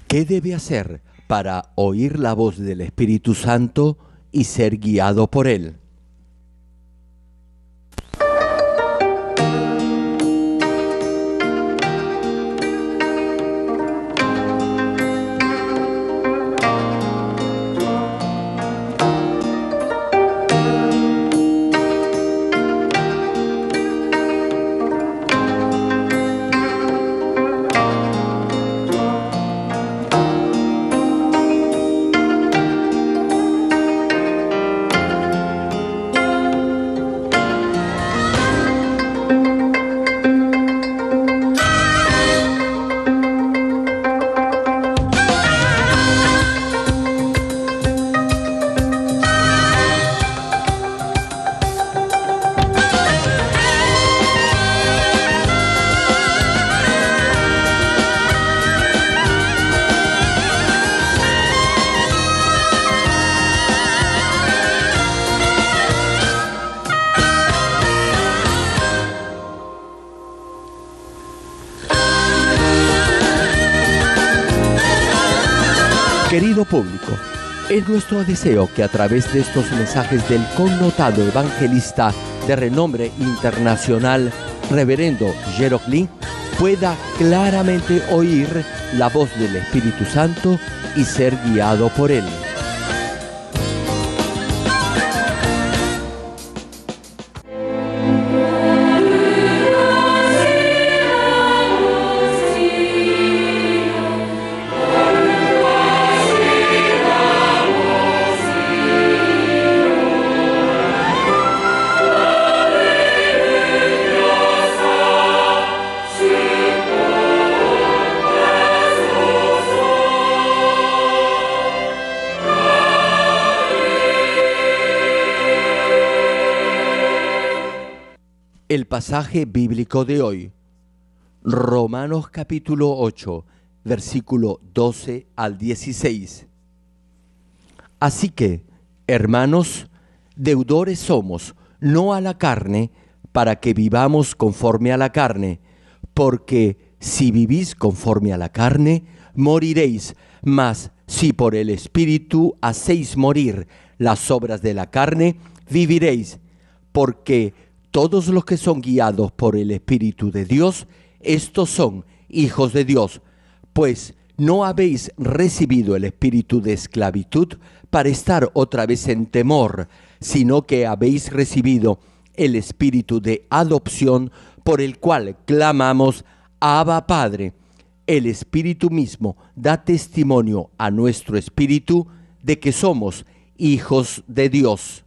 ¿Qué debe hacer para oír la voz del Espíritu Santo y ser guiado por él? Querido público, es nuestro deseo que a través de estos mensajes del connotado evangelista de renombre internacional, Reverendo Jero Kling, pueda claramente oír la voz del Espíritu Santo y ser guiado por él. El pasaje bíblico de hoy, Romanos capítulo 8, versículo 12 al 16. Así que, hermanos, deudores somos, no a la carne, para que vivamos conforme a la carne, porque si vivís conforme a la carne, moriréis, mas si por el Espíritu hacéis morir las obras de la carne, viviréis, porque todos los que son guiados por el Espíritu de Dios, estos son hijos de Dios, pues no habéis recibido el espíritu de esclavitud para estar otra vez en temor, sino que habéis recibido el espíritu de adopción por el cual clamamos, Abba Padre. El Espíritu mismo da testimonio a nuestro espíritu de que somos hijos de Dios.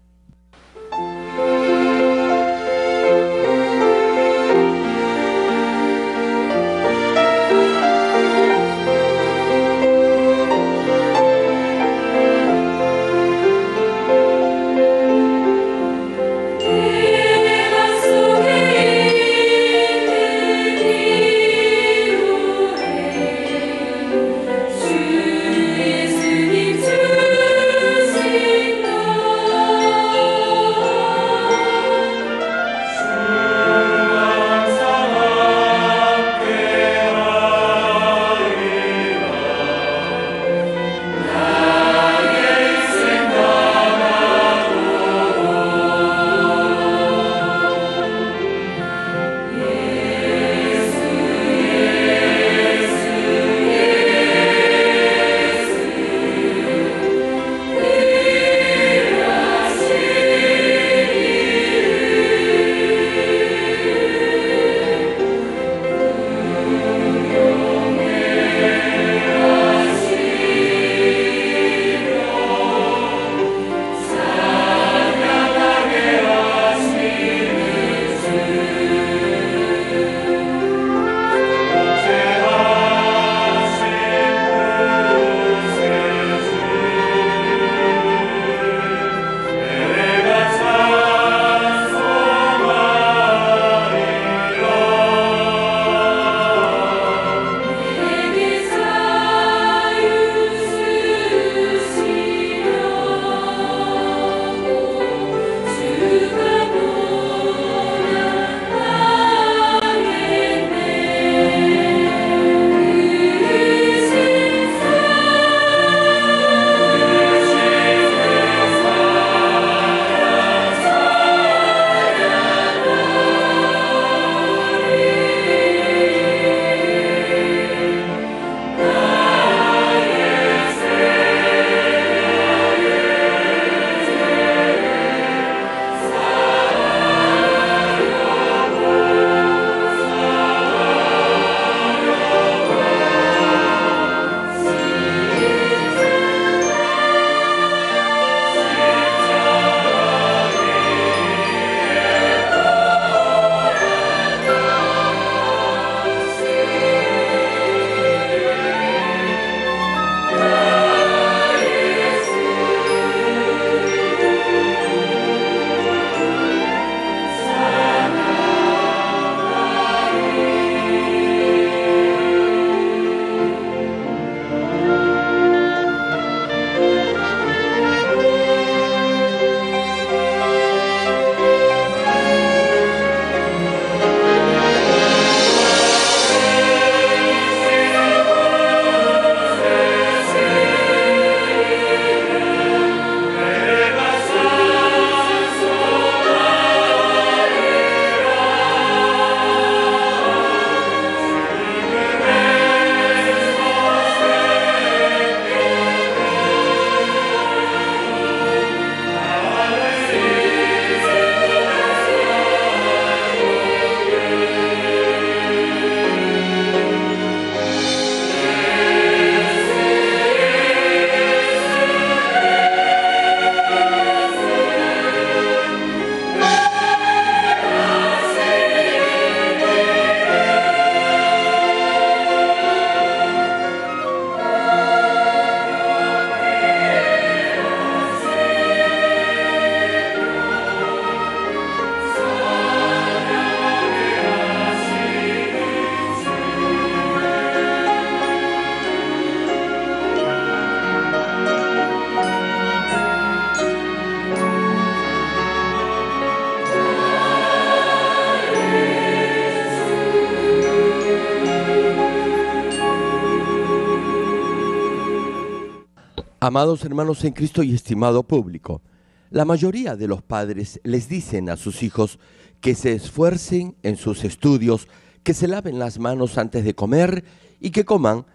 Amados hermanos en Cristo y estimado público, la mayoría de los padres les dicen a sus hijos que se esfuercen en sus estudios, que se laven las manos antes de comer y que coman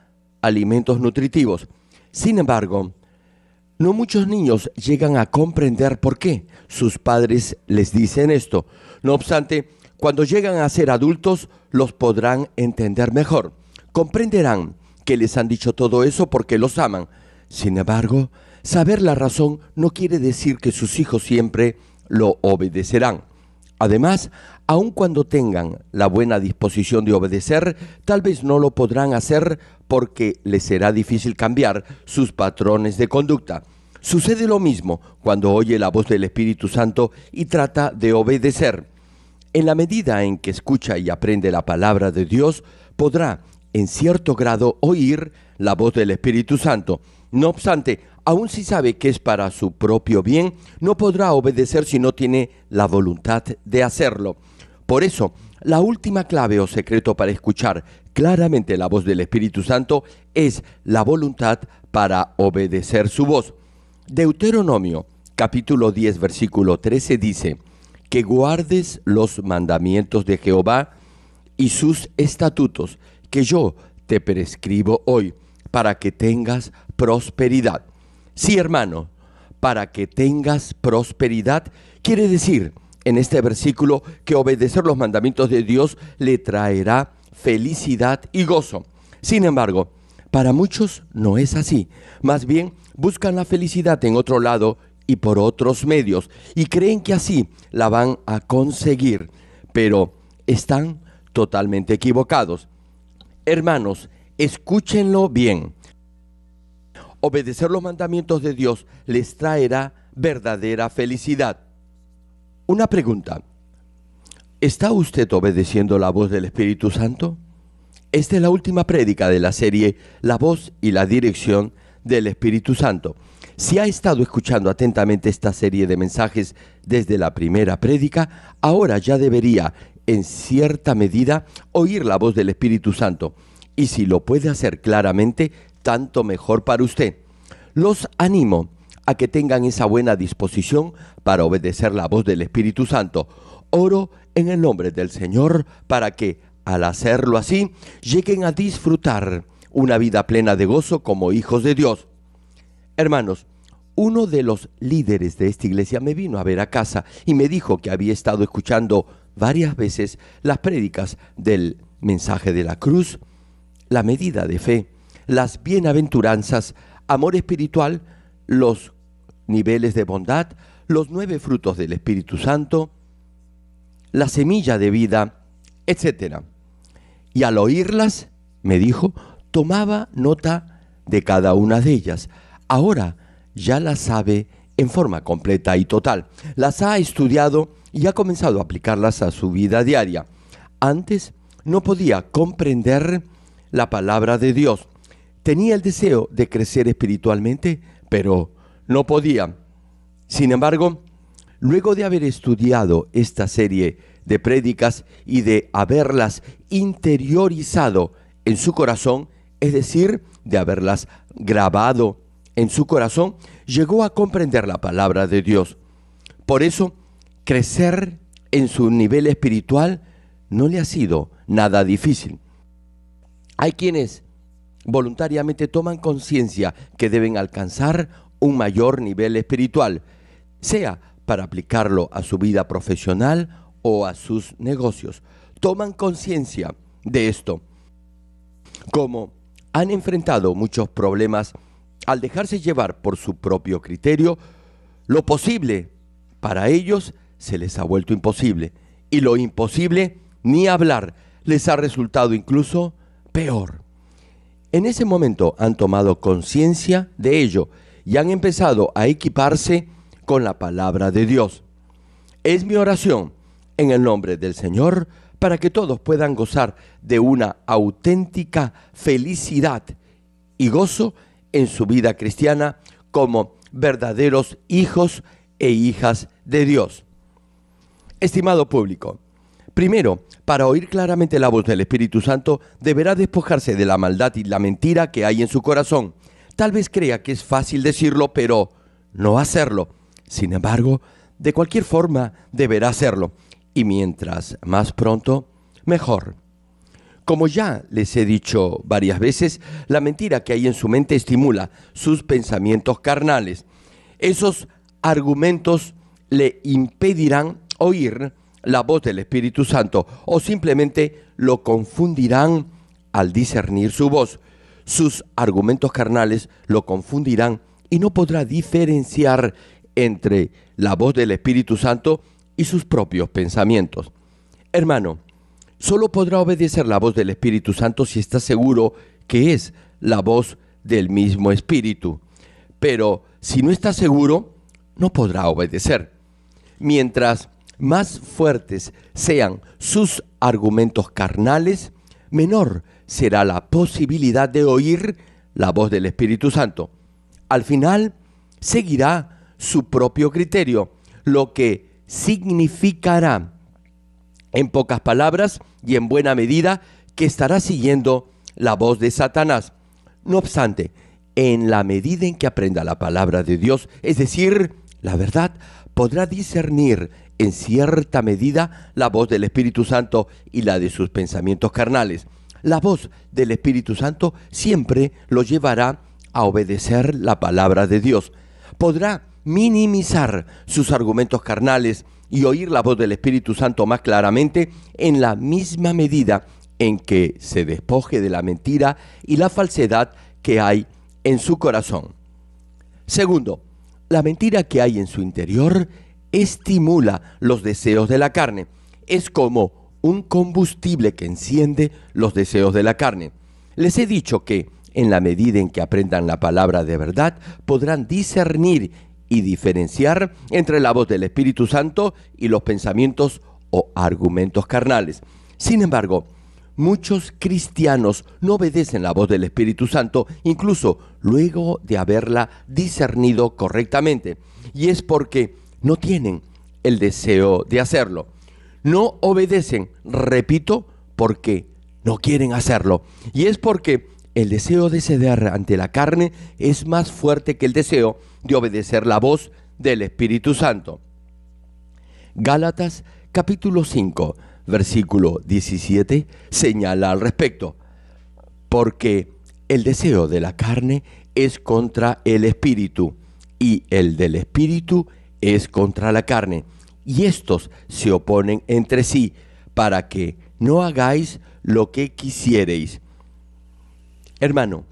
alimentos nutritivos. Sin embargo, no muchos niños llegan a comprender por qué sus padres les dicen esto. No obstante, cuando llegan a ser adultos, los podrán entender mejor. Comprenderán que les han dicho todo eso porque los aman. Sin embargo, saber la razón no quiere decir que sus hijos siempre lo obedecerán. Además, aun cuando tengan la buena disposición de obedecer, tal vez no lo podrán hacer porque les será difícil cambiar sus patrones de conducta. Sucede lo mismo cuando oye la voz del Espíritu Santo y trata de obedecer. En la medida en que escucha y aprende la palabra de Dios, podrá, en cierto grado, oír la voz del Espíritu Santo. No obstante, aun si sabe que es para su propio bien, no podrá obedecer si no tiene la voluntad de hacerlo. Por eso, la última clave o secreto para escuchar claramente la voz del Espíritu Santo es la voluntad para obedecer su voz. Deuteronomio, capítulo 10, versículo 13 dice: que guardes los mandamientos de Jehová y sus estatutos, que yo te prescribo hoy, para que tengas prosperidad. Sí, hermano, para que tengas prosperidad, quiere decir en este versículo que obedecer los mandamientos de Dios le traerá felicidad y gozo. Sin embargo, para muchos no es así. Más bien, buscan la felicidad en otro lado y por otros medios, y creen que así la van a conseguir, pero están totalmente equivocados. Hermanos, escúchenlo bien. Obedecer los mandamientos de Dios les traerá verdadera felicidad. Una pregunta: ¿está usted obedeciendo la voz del Espíritu Santo? Esta es la última prédica de la serie La voz y la dirección del Espíritu Santo. Si ha estado escuchando atentamente esta serie de mensajes desde la primera prédica, ahora ya debería, en cierta medida, oír la voz del Espíritu Santo. Y si lo puede hacer claramente, tanto mejor para usted. Los animo a que tengan esa buena disposición para obedecer la voz del Espíritu Santo. Oro en el nombre del Señor para que, al hacerlo así, lleguen a disfrutar una vida plena de gozo como hijos de Dios. Hermanos, uno de los líderes de esta iglesia me vino a ver a casa y me dijo que había estado escuchando varias veces las prédicas del mensaje de la cruz, la medida de fe, las bienaventuranzas, amor espiritual, los niveles de bondad, los 9 frutos del Espíritu Santo, la semilla de vida, etc. Y al oírlas, me dijo, tomaba nota de cada una de ellas. Ahora ya las sabe en forma completa y total. Las ha estudiado y ha comenzado a aplicarlas a su vida diaria. Antes no podía comprender la palabra de Dios. Tenía el deseo de crecer espiritualmente, pero no podía. Sin embargo, luego de haber estudiado esta serie de prédicas y de haberlas interiorizado en su corazón, es decir, de haberlas grabado en su corazón, llegó a comprender la palabra de Dios. Por eso, crecer en su nivel espiritual no le ha sido nada difícil. Hay quienes voluntariamente toman conciencia que deben alcanzar un mayor nivel espiritual, sea para aplicarlo a su vida profesional o a sus negocios. Toman conciencia de esto. Como han enfrentado muchos problemas al dejarse llevar por su propio criterio, lo posible para ellos se les ha vuelto imposible, y lo imposible, ni hablar, les ha resultado incluso peor. En ese momento han tomado conciencia de ello y han empezado a equiparse con la palabra de Dios. Es mi oración en el nombre del Señor para que todos puedan gozar de una auténtica felicidad y gozo en su vida cristiana como verdaderos hijos e hijas de Dios. Estimado público, primero, para oír claramente la voz del Espíritu Santo, deberá despojarse de la maldad y la mentira que hay en su corazón. Tal vez crea que es fácil decirlo, pero no hacerlo. Sin embargo, de cualquier forma deberá hacerlo. Y mientras más pronto, mejor. Como ya les he dicho varias veces, la mentira que hay en su mente estimula sus pensamientos carnales. Esos argumentos le impedirán oír la voz del Espíritu Santo o simplemente lo confundirán al discernir su voz. Sus argumentos carnales lo confundirán y no podrá diferenciar entre la voz del Espíritu Santo y sus propios pensamientos. Hermano, solo podrá obedecer la voz del Espíritu Santo si está seguro que es la voz del mismo Espíritu. Pero si no está seguro, no podrá obedecer. Mientras más fuertes sean sus argumentos carnales, menor será la posibilidad de oír la voz del Espíritu Santo. Al final, seguirá su propio criterio, lo que significará, en pocas palabras y en buena medida, que estará siguiendo la voz de Satanás. No obstante, en la medida en que aprenda la palabra de Dios, es decir, la verdad, podrá discernir en cierta medida la voz del Espíritu Santo y la de sus pensamientos carnales. La voz del Espíritu Santo siempre lo llevará a obedecer la palabra de Dios. Podrá minimizar sus argumentos carnales y oír la voz del Espíritu Santo más claramente en la misma medida en que se despoje de la mentira y la falsedad que hay en su corazón. Segundo, la mentira que hay en su interior estimula los deseos de la carne. Es como un combustible que enciende los deseos de la carne. Les he dicho que en la medida en que aprendan la palabra de verdad, podrán discernir y diferenciar entre la voz del Espíritu Santo y los pensamientos o argumentos carnales. Sin embargo, muchos cristianos no obedecen la voz del Espíritu Santo, incluso luego de haberla discernido correctamente. Y es porque no tienen el deseo de hacerlo. No obedecen, repito, porque no quieren hacerlo. Y es porque el deseo de ceder ante la carne es más fuerte que el deseo de obedecer la voz del Espíritu Santo. Gálatas capítulo 5, versículo 17 señala al respecto: porque el deseo de la carne es contra el Espíritu, y el del Espíritu es contra la carne, y estos se oponen entre sí, para que no hagáis lo que quisiereis. Hermano,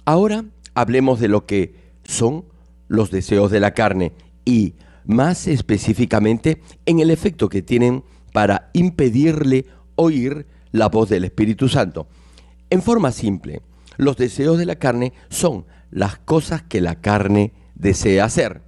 ahora hablemos de lo que son los deseos de la carne y, más específicamente, en el efecto que tienen para impedirle oír la voz del Espíritu Santo. En forma simple, los deseos de la carne son las cosas que la carne desea hacer.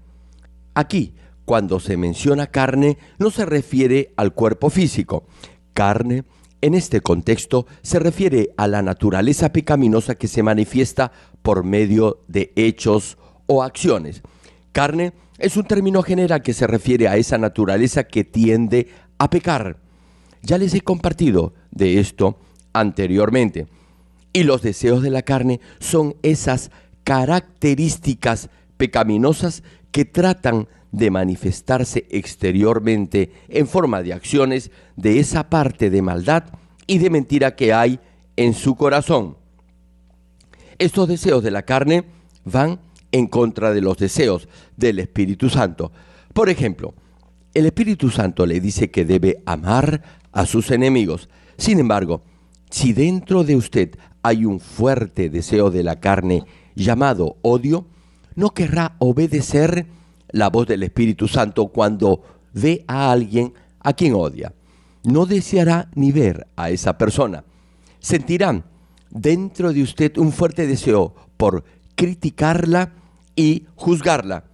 Aquí, cuando se menciona carne, no se refiere al cuerpo físico. Carne, en este contexto, se refiere a la naturaleza pecaminosa que se manifiesta por medio de hechos o acciones. Carne es un término general que se refiere a esa naturaleza que tiende a pecar. Ya les he compartido de esto anteriormente. Y los deseos de la carne son esas características pecaminosas que tratan de manifestarse exteriormente en forma de acciones de esa parte de maldad y de mentira que hay en su corazón. Estos deseos de la carne van en contra de los deseos del Espíritu Santo. Por ejemplo, el Espíritu Santo le dice que debe amar a sus enemigos. Sin embargo, si dentro de usted hay un fuerte deseo de la carne llamado odio, no querrá obedecer la voz del Espíritu Santo cuando ve a alguien a quien odia. No deseará ni ver a esa persona. Sentirá dentro de usted un fuerte deseo por criticarla y juzgarla.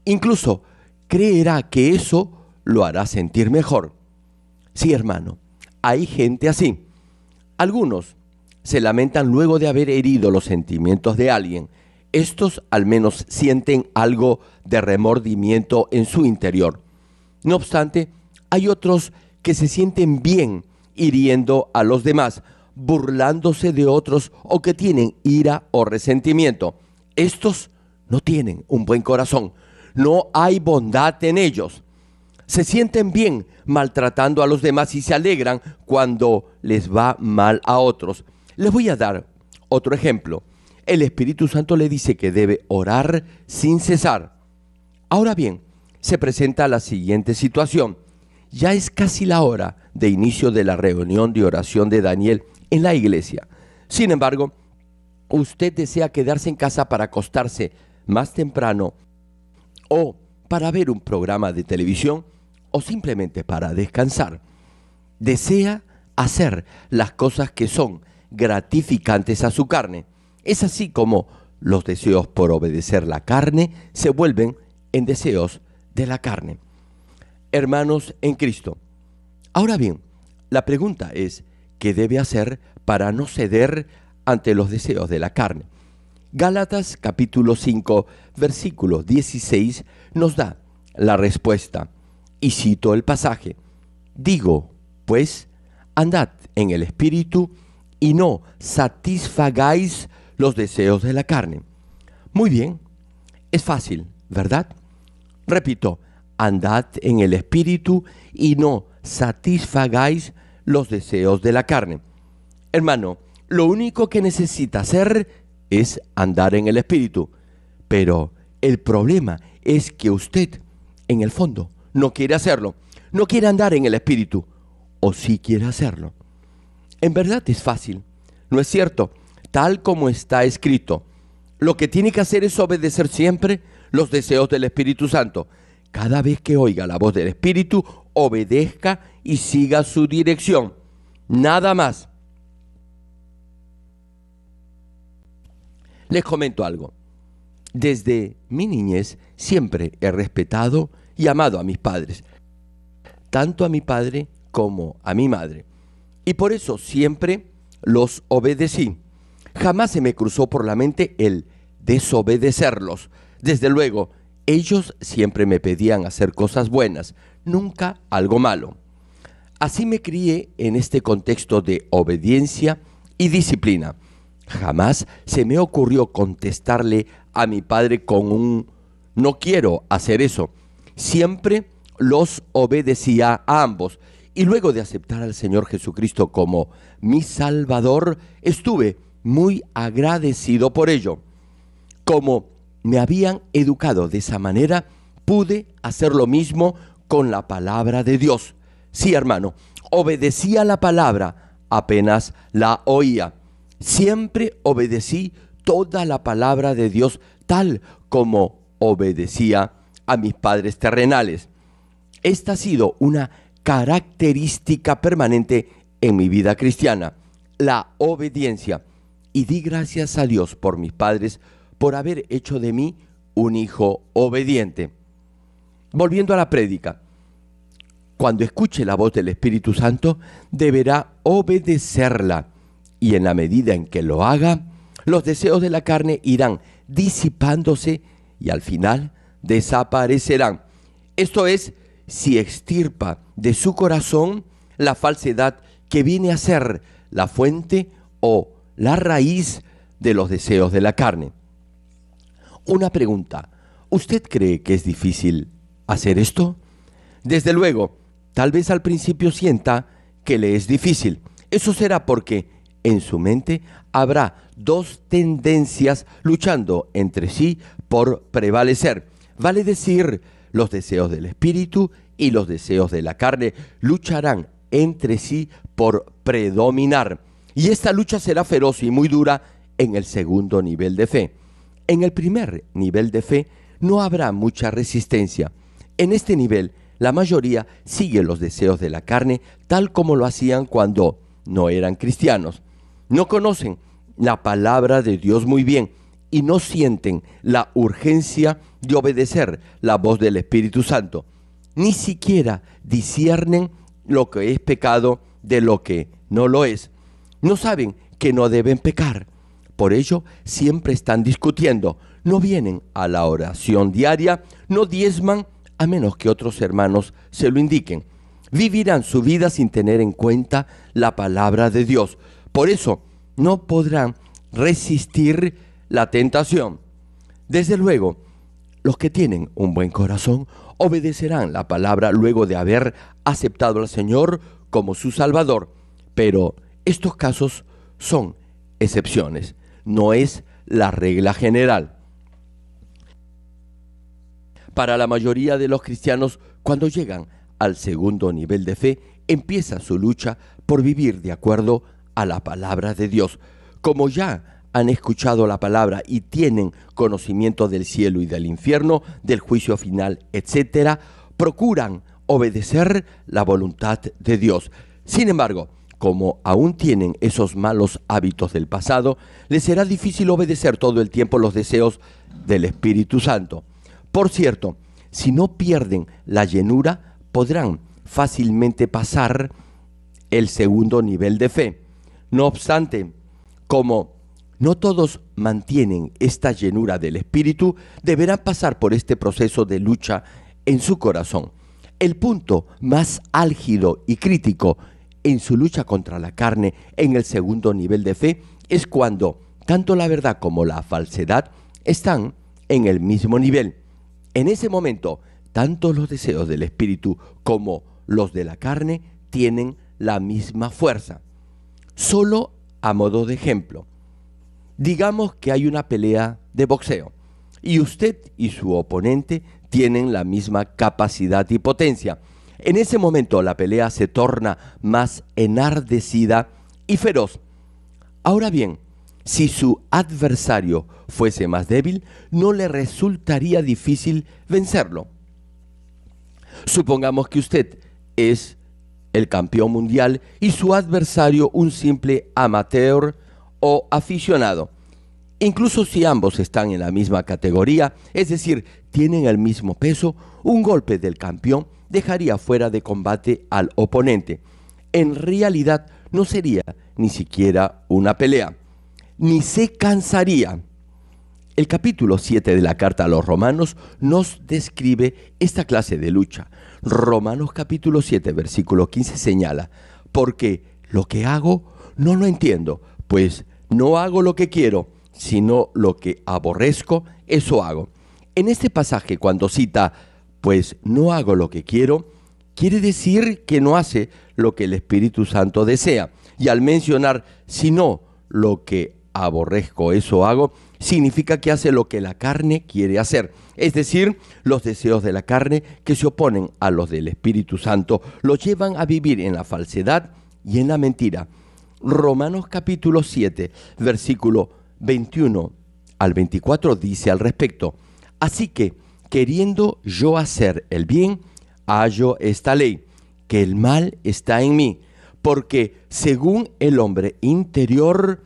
Incluso creerá que eso lo hará sentir mejor. Sí, hermano, hay gente así. Algunos se lamentan luego de haber herido los sentimientos de alguien. Estos al menos sienten algo de remordimiento en su interior. No obstante, hay otros que se sienten bien hiriendo a los demás, burlándose de otros o que tienen ira o resentimiento. Estos no tienen un buen corazón, no hay bondad en ellos. Se sienten bien maltratando a los demás y se alegran cuando les va mal a otros. Les voy a dar otro ejemplo. El Espíritu Santo le dice que debe orar sin cesar. Ahora bien, se presenta la siguiente situación. Ya es casi la hora de inicio de la reunión de oración de Daniel en la iglesia. Sin embargo, usted desea quedarse en casa para acostarse más temprano o para ver un programa de televisión o simplemente para descansar. Desea hacer las cosas que son gratificantes a su carne. Es así como los deseos por obedecer la carne se vuelven en deseos de la carne. Hermanos en Cristo. Ahora bien, la pregunta es, ¿qué debe hacer para no ceder ante los deseos de la carne? Gálatas capítulo 5, versículo 16 nos da la respuesta. Y cito el pasaje. Digo, pues, andad en el Espíritu y no satisfagáis los deseos de la carne. Muy bien, es fácil, ¿verdad? Repito, andad en el Espíritu y no satisfagáis los deseos de la carne. Hermano, lo único que necesita hacer es andar en el Espíritu. Pero el problema es que usted, en el fondo, no quiere hacerlo. No quiere andar en el Espíritu. ¿O sí quiere hacerlo? En verdad es fácil, ¿no es cierto? Tal como está escrito. Lo que tiene que hacer es obedecer siempre los deseos del Espíritu Santo. Cada vez que oiga la voz del Espíritu, obedezca y siga su dirección. Nada más. Les comento algo. Desde mi niñez siempre he respetado y amado a mis padres, tanto a mi padre como a mi madre. Y por eso siempre los obedecí. Jamás se me cruzó por la mente el desobedecerlos. Desde luego, ellos siempre me pedían hacer cosas buenas, nunca algo malo. Así me crié en este contexto de obediencia y disciplina. Jamás se me ocurrió contestarle a mi padre con un no quiero hacer eso. Siempre los obedecía a ambos. Y luego de aceptar al Señor Jesucristo como mi Salvador, estuve muy agradecido por ello. Como me habían educado de esa manera, pude hacer lo mismo con la palabra de Dios. Sí, hermano, obedecía la palabra apenas la oía. Siempre obedecí toda la palabra de Dios tal como obedecía a mis padres terrenales. Esta ha sido una característica permanente en mi vida cristiana, la obediencia. Y di gracias a Dios por mis padres, por haber hecho de mí un hijo obediente. Volviendo a la prédica, cuando escuche la voz del Espíritu Santo, deberá obedecerla. Y en la medida en que lo haga, los deseos de la carne irán disipándose y al final desaparecerán. Esto es, si extirpa de su corazón la falsedad que viene a ser la fuente o la raíz de los deseos de la carne. Una pregunta, ¿usted cree que es difícil hacer esto? Desde luego, tal vez al principio sienta que le es difícil. Eso será porque en su mente habrá dos tendencias luchando entre sí por prevalecer. Vale decir, los deseos del espíritu y los deseos de la carne lucharán entre sí por predominar. Y esta lucha será feroz y muy dura en el segundo nivel de fe. En el primer nivel de fe no habrá mucha resistencia. En este nivel, la mayoría sigue los deseos de la carne tal como lo hacían cuando no eran cristianos. No conocen la palabra de Dios muy bien y no sienten la urgencia de obedecer la voz del Espíritu Santo. Ni siquiera disciernen lo que es pecado de lo que no lo es. No saben que no deben pecar. Por ello, siempre están discutiendo. No vienen a la oración diaria, no diezman a menos que otros hermanos se lo indiquen. Vivirán su vida sin tener en cuenta la palabra de Dios. Por eso, no podrán resistir la tentación. Desde luego, los que tienen un buen corazón obedecerán la palabra luego de haber aceptado al Señor como su Salvador, pero estos casos son excepciones, no es la regla general. Para la mayoría de los cristianos, cuando llegan al segundo nivel de fe, empieza su lucha por vivir de acuerdo a la palabra de Dios. Como ya han escuchado la palabra y tienen conocimiento del cielo y del infierno, del juicio final, etc., procuran obedecer la voluntad de Dios. Sin embargo, como aún tienen esos malos hábitos del pasado, les será difícil obedecer todo el tiempo los deseos del Espíritu Santo. Por cierto, si no pierden la llenura, podrán fácilmente pasar el segundo nivel de fe. No obstante, como no todos mantienen esta llenura del Espíritu, deberán pasar por este proceso de lucha en su corazón. El punto más álgido y crítico en su lucha contra la carne en el segundo nivel de fe es cuando tanto la verdad como la falsedad están en el mismo nivel. En ese momento, tanto los deseos del Espíritu como los de la carne tienen la misma fuerza. Solo a modo de ejemplo, digamos que hay una pelea de boxeo y usted y su oponente tienen la misma capacidad y potencia. En ese momento la pelea se torna más enardecida y feroz. Ahora bien, si su adversario fuese más débil, no le resultaría difícil vencerlo. Supongamos que usted es el campeón mundial y su adversario un simple amateur o aficionado. Incluso si ambos están en la misma categoría, es decir, tienen el mismo peso, un golpe del campeón dejaría fuera de combate al oponente. En realidad no sería ni siquiera una pelea, ni se cansaría. El capítulo 7 de la carta a los Romanos nos describe esta clase de lucha. Romanos capítulo 7, versículo 15 señala: porque lo que hago no lo entiendo, pues no hago lo que quiero, sino lo que aborrezco, eso hago. En este pasaje, cuando cita, pues no hago lo que quiero, quiere decir que no hace lo que el Espíritu Santo desea. Y al mencionar, sino lo que aborrezco, eso hago, significa que hace lo que la carne quiere hacer. Es decir, los deseos de la carne que se oponen a los del Espíritu Santo los llevan a vivir en la falsedad y en la mentira. Romanos capítulo 7, versículo 21 al 24 dice al respecto: así que, queriendo yo hacer el bien, hallo esta ley, que el mal está en mí, porque según el hombre interior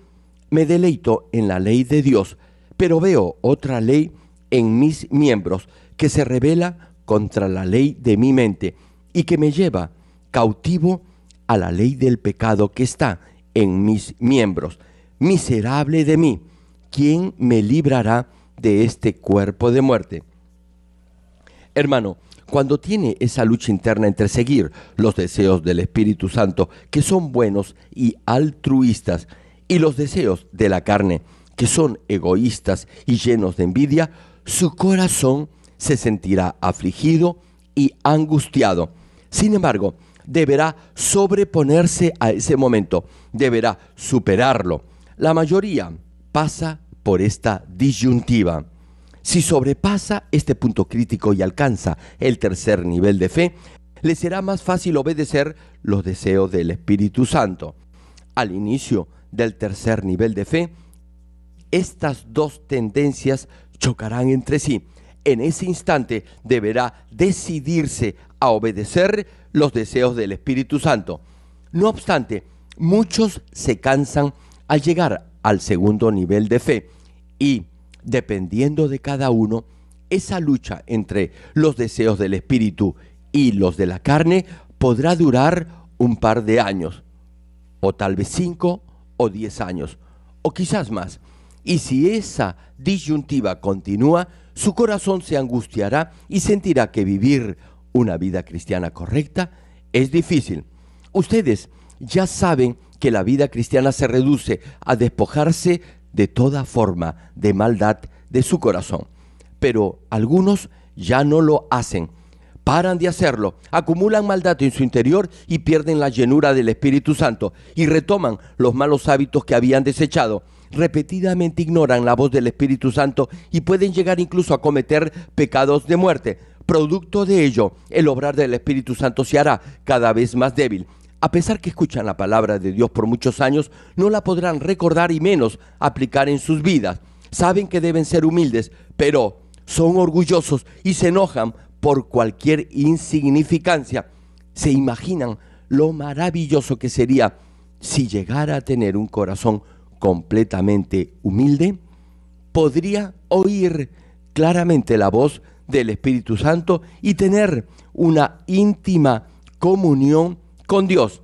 me deleito en la ley de Dios, pero veo otra ley en mis miembros que se rebela contra la ley de mi mente y que me lleva cautivo a la ley del pecado que está en mis miembros. Miserable de mí, ¿quién me librará de este cuerpo de muerte? Hermano, cuando tiene esa lucha interna entre seguir los deseos del Espíritu Santo, que son buenos y altruistas, y los deseos de la carne, que son egoístas y llenos de envidia, su corazón se sentirá afligido y angustiado. Sin embargo, deberá sobreponerse a ese momento, deberá superarlo. La mayoría pasa por esta disyuntiva. Si sobrepasa este punto crítico y alcanza el tercer nivel de fe, le será más fácil obedecer los deseos del Espíritu Santo. Al inicio del tercer nivel de fe, estas dos tendencias chocarán entre sí. En ese instante deberá decidirse a obedecer los deseos del Espíritu Santo. No obstante, muchos se cansan al llegar al segundo nivel de fe y, dependiendo de cada uno, esa lucha entre los deseos del Espíritu y los de la carne podrá durar un par de años, o tal vez 5 o 10 años, o quizás más. Y si esa disyuntiva continúa, su corazón se angustiará y sentirá que vivir una vida cristiana correcta es difícil. Ustedes ya saben que la vida cristiana se reduce a despojarse de toda forma de maldad de su corazón. pero algunos ya no lo hacen. Paran de hacerlo, acumulan maldad en su interior y pierden la llenura del Espíritu Santo y retoman los malos hábitos que habían desechado. Repetidamente ignoran la voz del Espíritu Santo y pueden llegar incluso a cometer pecados de muerte. Producto de ello, el obrar del Espíritu Santo se hará cada vez más débil. A pesar que escuchan la palabra de Dios por muchos años, no la podrán recordar y menos aplicar en sus vidas. Saben que deben ser humildes, pero son orgullosos y se enojan por cualquier insignificancia. ¿Se imaginan lo maravilloso que sería si llegara a tener un corazón completamente humilde? Podría oír claramente la voz del Espíritu Santo y tener una íntima comunión con Dios.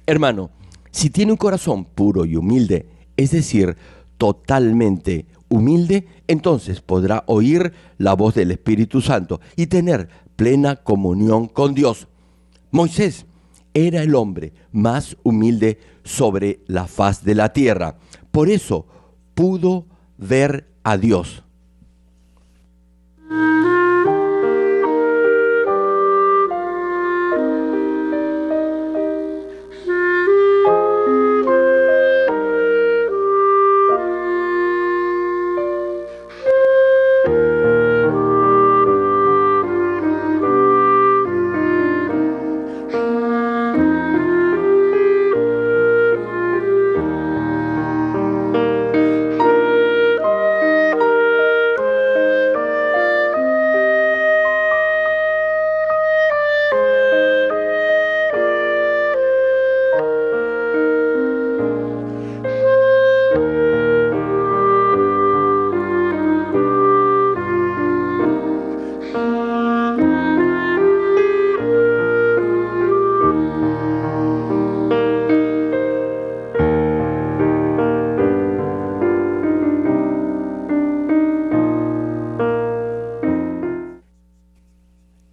Hermano, si tiene un corazón puro y humilde, es decir, totalmente humilde, entonces podrá oír la voz del Espíritu Santo y tener plena comunión con Dios. Moisés era el hombre más humilde sobre la faz de la tierra. Por eso pudo ver a Dios.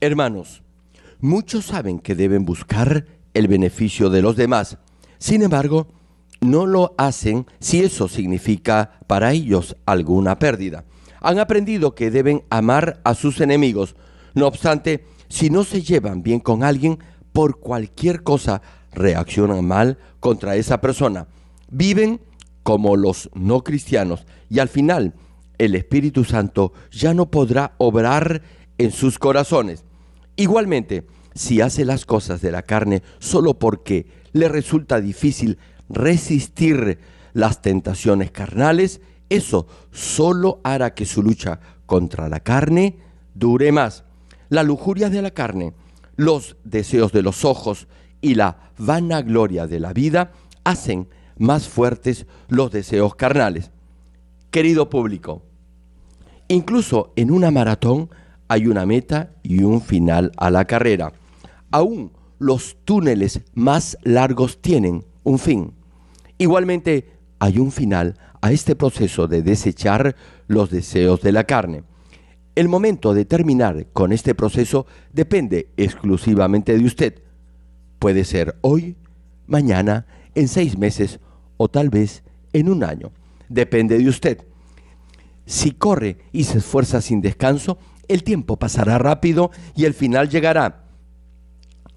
Hermanos, muchos saben que deben buscar el beneficio de los demás. Sin embargo, no lo hacen si eso significa para ellos alguna pérdida. Han aprendido que deben amar a sus enemigos. No obstante, si no se llevan bien con alguien, por cualquier cosa reaccionan mal contra esa persona. Viven como los no cristianos y al final el Espíritu Santo ya no podrá obrar en sus corazones. Igualmente, si hace las cosas de la carne solo porque le resulta difícil resistir las tentaciones carnales, eso solo hará que su lucha contra la carne dure más. La lujuria de la carne, los deseos de los ojos y la vanagloria de la vida hacen más fuertes los deseos carnales. Querido público, incluso en una maratón hay una meta y un final a la carrera. Aún los túneles más largos tienen un fin. Igualmente, hay un final a este proceso de desechar los deseos de la carne. El momento de terminar con este proceso depende exclusivamente de usted. Puede ser hoy, mañana, en 6 meses o tal vez en 1 año. Depende de usted. Si corre y se esfuerza sin descanso, el tiempo pasará rápido y el final llegará.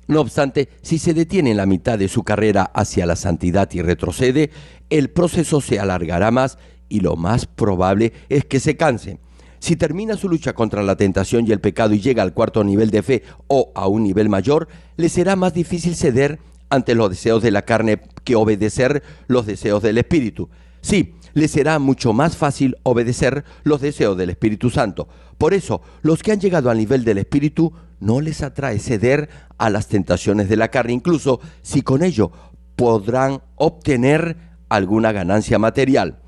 No obstante, si se detiene en la mitad de su carrera hacia la santidad y retrocede, el proceso se alargará más y lo más probable es que se canse. Si termina su lucha contra la tentación y el pecado y llega al 4.º nivel de fe o a un nivel mayor, le será más difícil ceder ante los deseos de la carne que obedecer los deseos del Espíritu. Sí, le será mucho más fácil obedecer los deseos del Espíritu Santo. Por eso, los que han llegado al nivel del Espíritu no les atrae ceder a las tentaciones de la carne, incluso si con ello podrán obtener alguna ganancia material.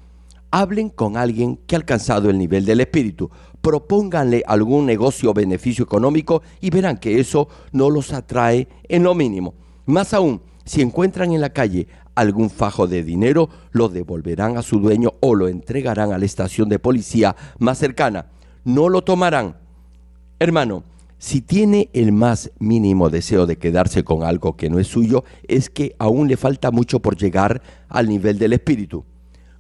Hablen con alguien que ha alcanzado el nivel del Espíritu, propónganle algún negocio o beneficio económico y verán que eso no los atrae en lo mínimo. Más aún, si encuentran en la calle algún fajo de dinero, lo devolverán a su dueño o lo entregarán a la estación de policía más cercana. No lo tomarán. Hermano, si tiene el más mínimo deseo de quedarse con algo que no es suyo, es que aún le falta mucho por llegar al nivel del Espíritu.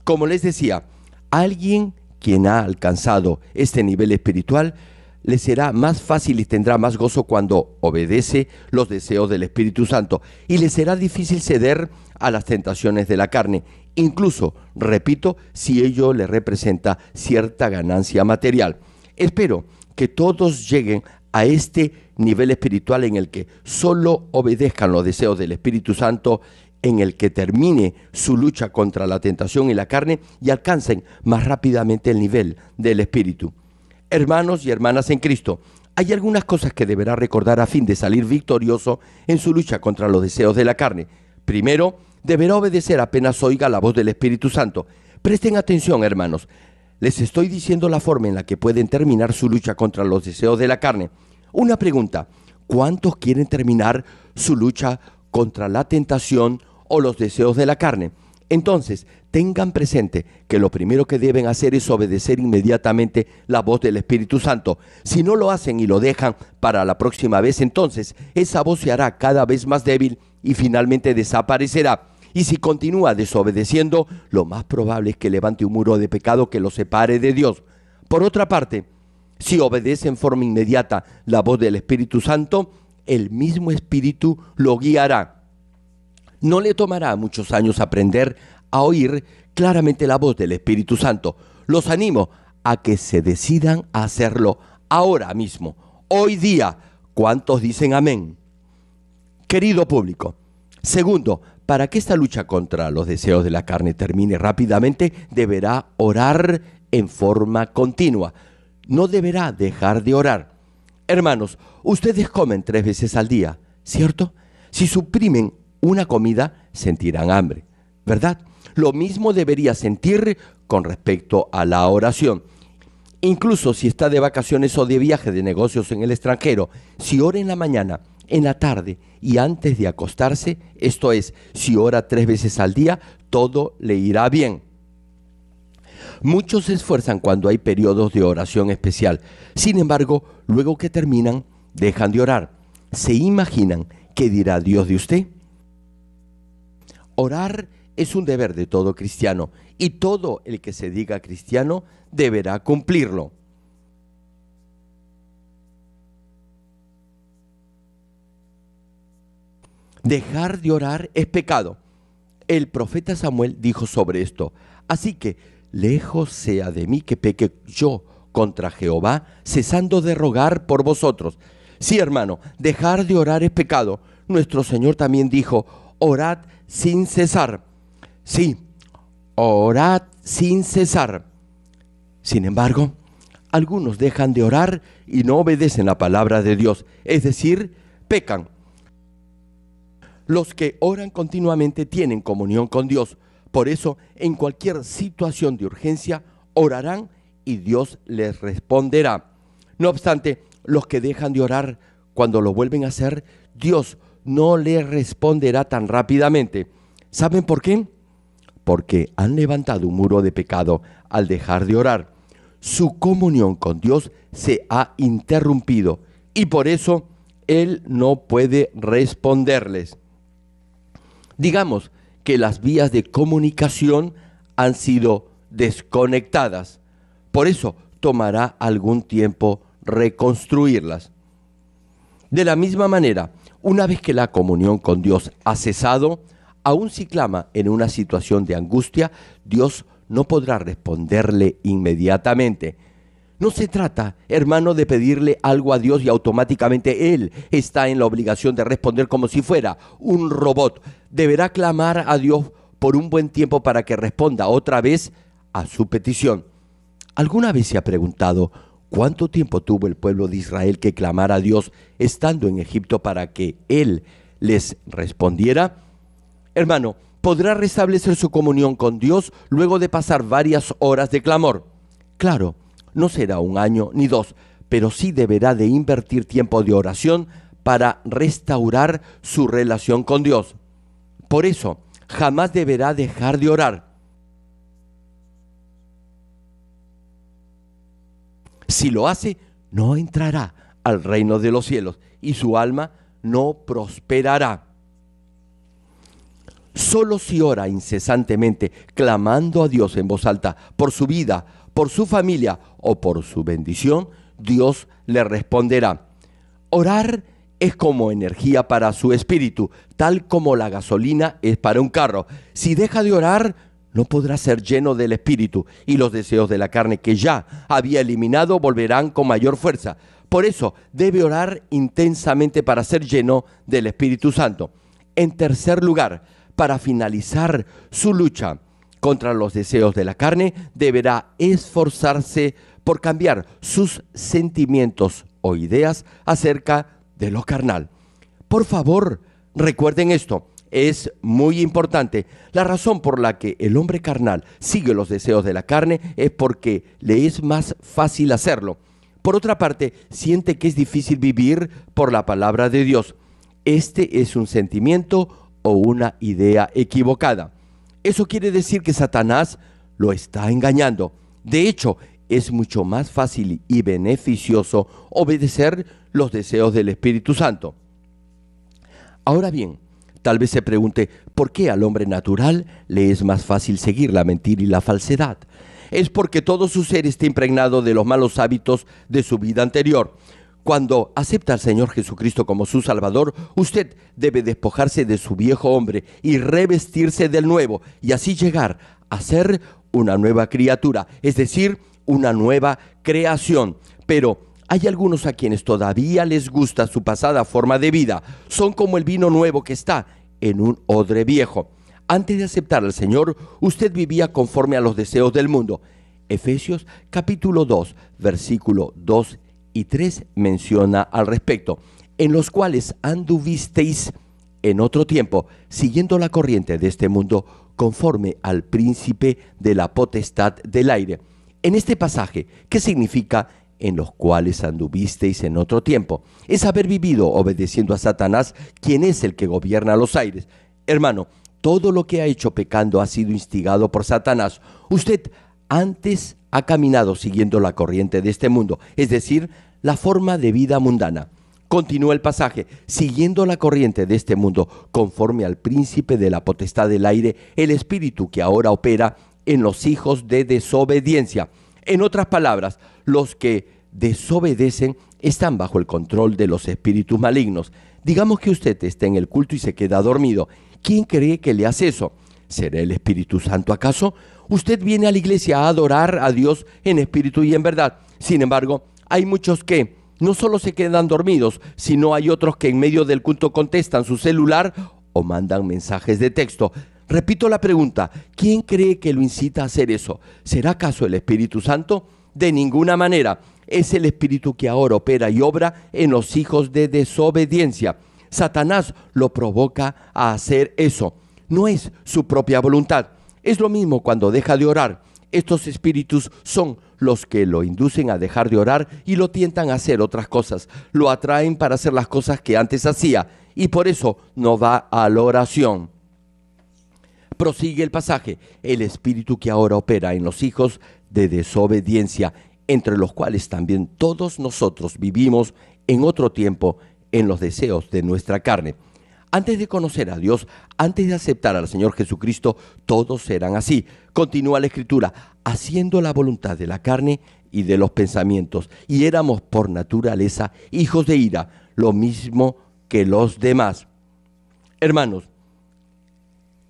Como les decía, alguien Quien ha alcanzado este nivel espiritual le será más fácil y tendrá más gozo cuando obedece los deseos del Espíritu Santo, y le será difícil ceder a las tentaciones de la carne, incluso, repito, si ello le representa cierta ganancia material. Espero que todos lleguen a este nivel espiritual en el que solo obedezcan los deseos del Espíritu Santo, en el que termine su lucha contra la tentación y la carne y alcancen más rápidamente el nivel del Espíritu. Hermanos y hermanas en Cristo, hay algunas cosas que deberá recordar a fin de salir victorioso en su lucha contra los deseos de la carne. Primero, deberá obedecer apenas oiga la voz del Espíritu Santo. Presten atención, hermanos. Les estoy diciendo la forma en la que pueden terminar su lucha contra los deseos de la carne. Una pregunta: ¿cuántos quieren terminar su lucha contra la tentación o los deseos de la carne? Entonces, tengan presente que lo primero que deben hacer es obedecer inmediatamente la voz del Espíritu Santo. Si no lo hacen y lo dejan para la próxima vez, entonces esa voz se hará cada vez más débil y finalmente desaparecerá. Y si continúa desobedeciendo, lo más probable es que levante un muro de pecado que lo separe de Dios. Por otra parte, si obedece en forma inmediata la voz del Espíritu Santo, el mismo Espíritu lo guiará. No le tomará muchos años aprender a oír claramente la voz del Espíritu Santo. Los animo a que se decidan a hacerlo ahora mismo, hoy día. ¿Cuántos dicen amén? Querido público, segundo, para que esta lucha contra los deseos de la carne termine rápidamente, deberá orar en forma continua. No deberá dejar de orar. Hermanos, ustedes comen 3 veces al día, ¿cierto? Si suprimen una comida, sentirán hambre, ¿verdad? Lo mismo debería sentir con respecto a la oración. Incluso si está de vacaciones o de viaje de negocios en el extranjero, si ora en la mañana, en la tarde y antes de acostarse, esto es, si ora 3 veces al día, todo le irá bien. Muchos se esfuerzan cuando hay periodos de oración especial. Sin embargo, luego que terminan, dejan de orar. ¿Se imaginan qué dirá Dios de usted? Orar es un deber de todo cristiano, y todo el que se diga cristiano deberá cumplirlo. Dejar de orar es pecado. El profeta Samuel dijo sobre esto: así que lejos sea de mí que peque yo contra Jehová, cesando de rogar por vosotros. Sí, hermano, dejar de orar es pecado. Nuestro Señor también dijo: orad sin cesar. Sí, orad sin cesar. Sin embargo, algunos dejan de orar y no obedecen la palabra de Dios, es decir, pecan. Los que oran continuamente tienen comunión con Dios. Por eso, en cualquier situación de urgencia, orarán y Dios les responderá. No obstante, los que dejan de orar, cuando lo vuelven a hacer, Dios no les responderá tan rápidamente. ¿Saben por qué? Porque han levantado un muro de pecado al dejar de orar. Su comunión con Dios se ha interrumpido y por eso Él no puede responderles. Digamos que las vías de comunicación han sido desconectadas. Por eso tomará algún tiempo reconstruirlas. De la misma manera, una vez que la comunión con Dios ha cesado, aun si clama en una situación de angustia, Dios no podrá responderle inmediatamente. No se trata, hermano, de pedirle algo a Dios y automáticamente Él está en la obligación de responder como si fuera un robot. Deberá clamar a Dios por un buen tiempo para que responda otra vez a su petición. ¿Alguna vez se ha preguntado cuánto tiempo tuvo el pueblo de Israel que clamar a Dios estando en Egipto para que Él les respondiera? Hermano, podrá restablecer su comunión con Dios luego de pasar varias horas de clamor. Claro, no será 1 año ni 2, pero sí deberá de invertir tiempo de oración para restaurar su relación con Dios. Por eso, jamás deberá dejar de orar. Si lo hace, no entrará al reino de los cielos y su alma no prosperará. Solo si ora incesantemente, clamando a Dios en voz alta por su vida, por su familia o por su bendición, Dios le responderá. Orar es como energía para su espíritu, tal como la gasolina es para un carro. Si deja de orar, no podrá ser lleno del espíritu, y los deseos de la carne que ya había eliminado volverán con mayor fuerza. Por eso debe orar intensamente para ser lleno del Espíritu Santo. En tercer lugar, para finalizar su lucha contra los deseos de la carne, deberá esforzarse por cambiar sus sentimientos o ideas acerca de lo carnal. Por favor, recuerden esto. Es muy importante. La razón por la que el hombre carnal sigue los deseos de la carne es porque le es más fácil hacerlo. Por otra parte, siente que es difícil vivir por la palabra de Dios. Este es un sentimiento o una idea equivocada. Eso quiere decir que Satanás lo está engañando. De hecho, es mucho más fácil y beneficioso obedecer los deseos del Espíritu Santo. Ahora bien, tal vez se pregunte, ¿por qué al hombre natural le es más fácil seguir la mentira y la falsedad? Es porque todo su ser está impregnado de los malos hábitos de su vida anterior. Cuando acepta al Señor Jesucristo como su Salvador, usted debe despojarse de su viejo hombre y revestirse del nuevo, y así llegar a ser una nueva criatura, es decir, una nueva creación. Pero hay algunos a quienes todavía les gusta su pasada forma de vida. Son como el vino nuevo que está en un odre viejo. Antes de aceptar al Señor, usted vivía conforme a los deseos del mundo. Efesios capítulo 2, versículo 2 y 3 menciona al respecto, en los cuales anduvisteis en otro tiempo, siguiendo la corriente de este mundo, conforme al príncipe de la potestad del aire. En este pasaje, ¿qué significa en los cuales anduvisteis en otro tiempo? Es haber vivido obedeciendo a Satanás, quien es el que gobierna los aires. Hermano, todo lo que ha hecho pecando ha sido instigado por Satanás. Usted antes ha caminado siguiendo la corriente de este mundo, es decir, la forma de vida mundana. Continúa el pasaje, siguiendo la corriente de este mundo, conforme al príncipe de la potestad del aire, el espíritu que ahora opera en los hijos de desobediencia. En otras palabras, los que desobedecen están bajo el control de los espíritus malignos. Digamos que usted está en el culto y se queda dormido. ¿Quién cree que le hace eso? ¿Será el Espíritu Santo acaso? Usted viene a la iglesia a adorar a Dios en espíritu y en verdad. Sin embargo, hay muchos que no solo se quedan dormidos, sino hay otros que en medio del culto contestan su celular o mandan mensajes de texto. Repito la pregunta, ¿quién cree que lo incita a hacer eso? ¿Será acaso el Espíritu Santo? De ninguna manera. Es el Espíritu que ahora opera y obra en los hijos de desobediencia. Satanás lo provoca a hacer eso. No es su propia voluntad. Es lo mismo cuando deja de orar. Estos espíritus son los que lo inducen a dejar de orar y lo tientan a hacer otras cosas. Lo atraen para hacer las cosas que antes hacía y por eso no va a la oración. Prosigue el pasaje, el espíritu que ahora opera en los hijos de desobediencia, entre los cuales también todos nosotros vivimos en otro tiempo en los deseos de nuestra carne. Antes de conocer a Dios, antes de aceptar al Señor Jesucristo, todos eran así. Continúa la Escritura, haciendo la voluntad de la carne y de los pensamientos, y éramos por naturaleza hijos de ira, lo mismo que los demás. Hermanos,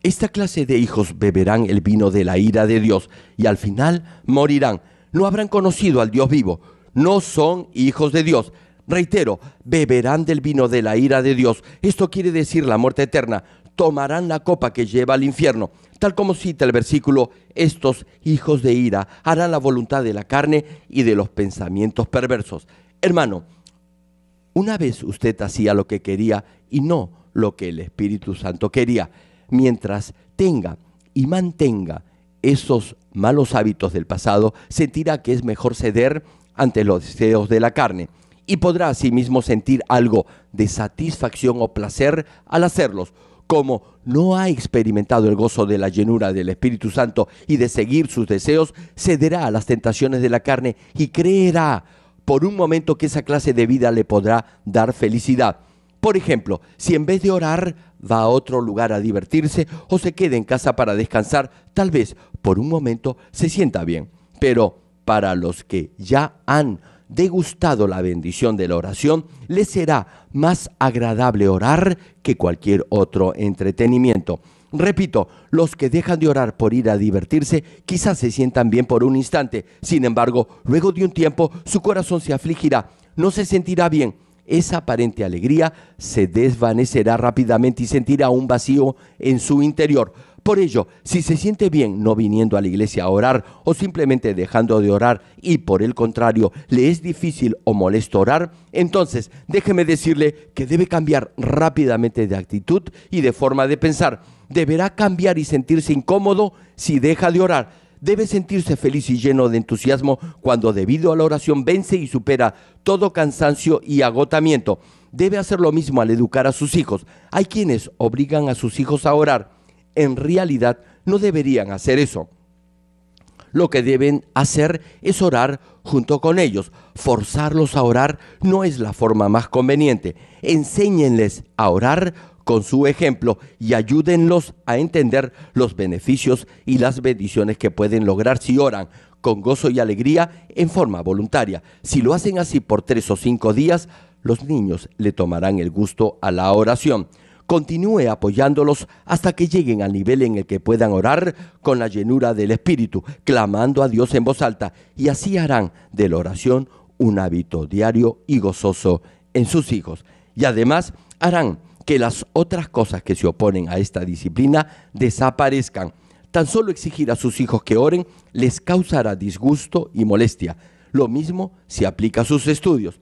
esta clase de hijos beberán el vino de la ira de Dios y al final morirán. No habrán conocido al Dios vivo. No son hijos de Dios. Reitero, beberán del vino de la ira de Dios. Esto quiere decir la muerte eterna. Tomarán la copa que lleva al infierno. Tal como cita el versículo, estos hijos de ira harán la voluntad de la carne y de los pensamientos perversos. Hermano, una vez usted hacía lo que quería y no lo que el Espíritu Santo quería. Mientras tenga y mantenga esos malos hábitos del pasado, sentirá que es mejor ceder ante los deseos de la carne y podrá asimismo sentir algo de satisfacción o placer al hacerlos. Como no ha experimentado el gozo de la llenura del Espíritu Santo y de seguir sus deseos, cederá a las tentaciones de la carne y creerá por un momento que esa clase de vida le podrá dar felicidad. Por ejemplo, si en vez de orar va a otro lugar a divertirse o se queda en casa para descansar, tal vez por un momento se sienta bien. Pero para los que ya han degustado la bendición de la oración, les será más agradable orar que cualquier otro entretenimiento. Repito, los que dejan de orar por ir a divertirse quizás se sientan bien por un instante. Sin embargo, luego de un tiempo su corazón se afligirá, no se sentirá bien. Esa aparente alegría se desvanecerá rápidamente y sentirá un vacío en su interior. Por ello, si se siente bien no viniendo a la iglesia a orar o simplemente dejando de orar y por el contrario le es difícil o molesto orar, entonces déjeme decirle que debe cambiar rápidamente de actitud y de forma de pensar. Deberá cambiar y sentirse incómodo si deja de orar. Debe sentirse feliz y lleno de entusiasmo cuando debido a la oración vence y supera todo cansancio y agotamiento. Debe hacer lo mismo al educar a sus hijos. Hay quienes obligan a sus hijos a orar. En realidad no deberían hacer eso. Lo que deben hacer es orar junto con ellos. Forzarlos a orar no es la forma más conveniente. Enséñenles a orar con su ejemplo y ayúdenlos a entender los beneficios y las bendiciones que pueden lograr si oran con gozo y alegría en forma voluntaria. Si lo hacen así por 3 o 5 días, los niños le tomarán el gusto a la oración. Continúe apoyándolos hasta que lleguen al nivel en el que puedan orar con la llenura del Espíritu, clamando a Dios en voz alta, y así harán de la oración un hábito diario y gozoso en sus hijos. Y además harán que las otras cosas que se oponen a esta disciplina desaparezcan. Tan solo exigir a sus hijos que oren les causará disgusto y molestia. Lo mismo se aplica a sus estudios.